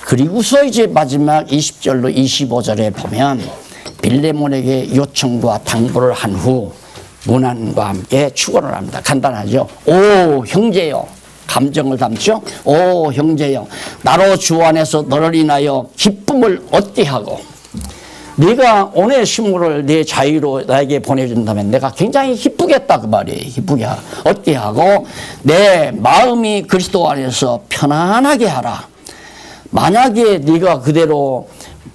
그리고서 이제 마지막 20절로 25절에 보면 빌레몬에게 요청과 당부를 한 후 문안과 함께 축원을 합니다. 간단하죠. 오 형제여, 감정을 담죠. 오 형제여, 나로 주 안에서 너를 인하여 기쁨을 얻게 하고 네가 오네시모를 내 자유로 나에게 보내준다면 내가 굉장히 기쁘겠다 그 말이에요. 기쁘게 얻게 하고 내 마음이 그리스도 안에서 편안하게 하라. 만약에 네가 그대로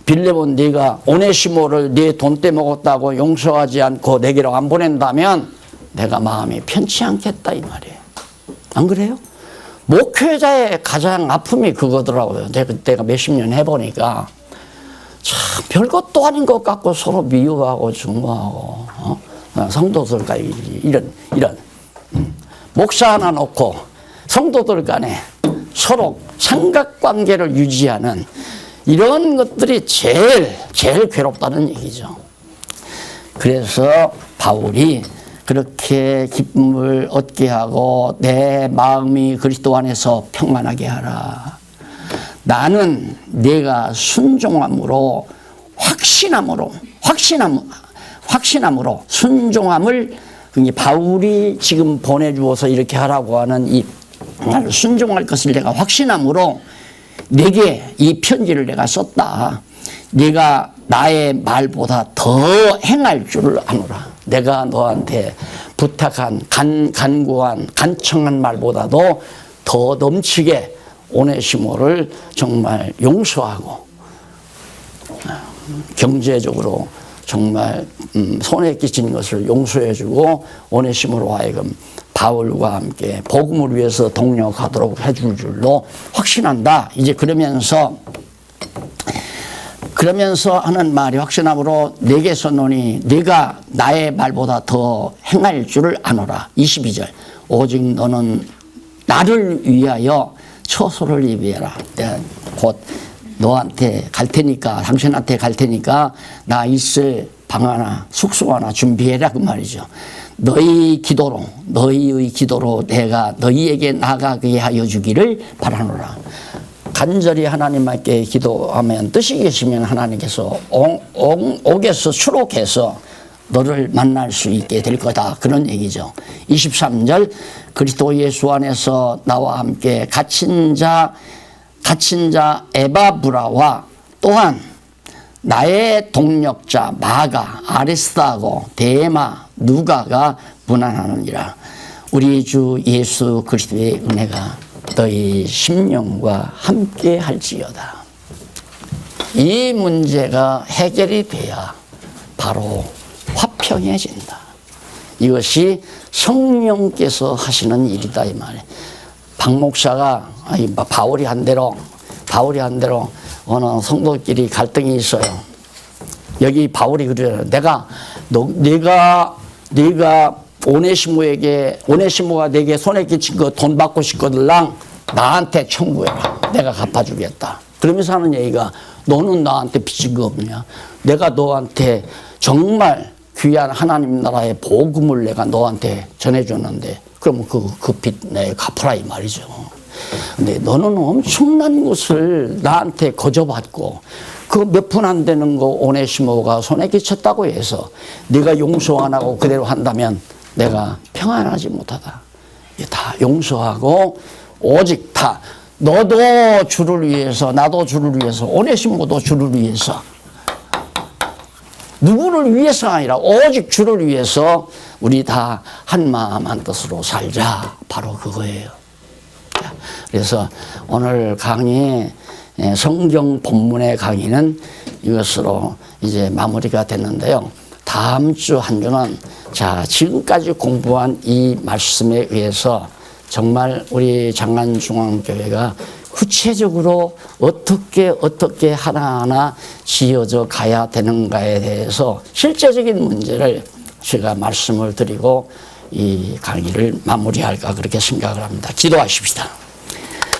빌레몬 네가 오네시모를 네 돈 떼먹었다고 용서하지 않고 내게로 안 보낸다면 내가 마음이 편치 않겠다 이 말이에요. 안 그래요? 목회자의 가장 아픔이 그거더라고요. 내가 몇십 년 해보니까 참 별것도 아닌 것 같고 서로 미워하고 증오하고 성도들과 이런 목사 하나 놓고 성도들 간에 서로 삼각관계를 유지하는 이런 것들이 제일 괴롭다는 얘기죠. 그래서 바울이 그렇게 기쁨을 얻게 하고 내 마음이 그리스도 안에서 평안하게 하라. 나는 내가 순종함으로 확신함으로 순종함을 바울이 지금 보내주어서 이렇게 하라고 하는 이 순종할 것을 내가 확신함으로 내게 이 편지를 내가 썼다. 네가 나의 말보다 더 행할 줄을 아노라. 내가 너한테 부탁한 간구한 간청한 말보다도 더 넘치게 오네시모를 정말 용서하고 경제적으로 정말 손해 끼친 것을 용서해주고 오네시모로 하여금 바울과 함께 복음을 위해서 동력하도록 해줄 줄로 확신한다. 이제 그러면서 하는 말이 확신함으로 내게 썼노니 네가 나의 말보다 더 행할 줄을 아노라. 22절 오직 너는 나를 위하여 처소를 예비해라. 내가 곧 너한테 갈 테니까 당신한테 갈 테니까 나 있을 방 하나 숙소 하나 준비해라 그 말이죠. 너희의 기도로 내가 너희에게 나가게 하여 주기를 바라노라. 간절히 하나님께 기도하면 뜻이 계시면 하나님께서 옥에서 추록해서 너를 만날 수 있게 될 거다. 그런 얘기죠. 23절 그리스도 예수 안에서 나와 함께 갇힌 자 에바브라와 또한 나의 동력자 마가 아리스타고 데마 누가가 문안하느니라. 우리 주 예수 그리스도의 은혜가 너희 심령과 함께 할지어다. 이 문제가 해결이 돼야 바로 화평해진다. 이것이 성령께서 하시는 일이다 이 말이에요. 박 목사가 바울이 한 대로 어느 성도끼리 갈등이 있어요. 여기 바울이 그래요. 내가 오네시모가 내게 손에 끼친 거 돈 받고 싶거들랑 나한테 청구해라. 내가 갚아주겠다. 그러면서 하는 얘기가 너는 나한테 빚진 거 없냐? 내가 너한테 정말 귀한 하나님 나라의 복음을 내가 너한테 전해줬는데 그럼 그 빚 내가 갚아라 이 말이죠. 근데 너는 엄청난 것을 나한테 거저받고 그 몇 푼 안 되는 거 오네시모가 손에 끼쳤다고 해서 네가 용서 안 하고 그대로 한다면 내가 평안하지 못하다. 다 용서하고 오직 다 너도 주를 위해서 나도 주를 위해서 오네시모도 주를 위해서 누구를 위해서가 아니라 오직 주를 위해서 우리 다 한마음 한뜻으로 살자. 바로 그거예요. 그래서 오늘 강의 성경 본문의 강의는 이것으로 이제 마무리가 됐는데요. 다음 주 한 주는 자 지금까지 공부한 이 말씀에 의해서 정말 우리 장안중앙교회가 구체적으로 어떻게 하나하나 지어져 가야 되는가에 대해서 실제적인 문제를 제가 말씀을 드리고 이 강의를 마무리할까 그렇게 생각을 합니다. 기도하십시다.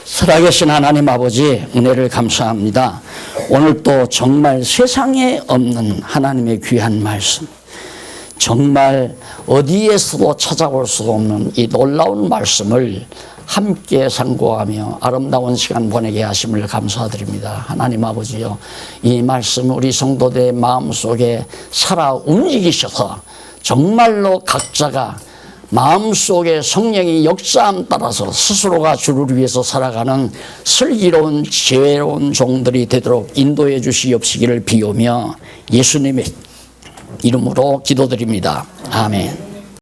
살아계신 하나님 아버지 은혜를 감사합니다. 오늘 또 정말 세상에 없는 하나님의 귀한 말씀, 정말 어디에서도 찾아볼 수 없는 이 놀라운 말씀을 함께 상고하며 아름다운 시간 보내게 하심을 감사드립니다. 하나님 아버지요, 이 말씀 우리 성도들의 마음속에 살아 움직이셔서 정말로 각자가 마음속에 성령의 역사함 따라서 스스로가 주를 위해서 살아가는 슬기로운 지혜로운 종들이 되도록 인도해 주시옵시기를 비우며 예수님의 이름으로 기도드립니다. 아멘.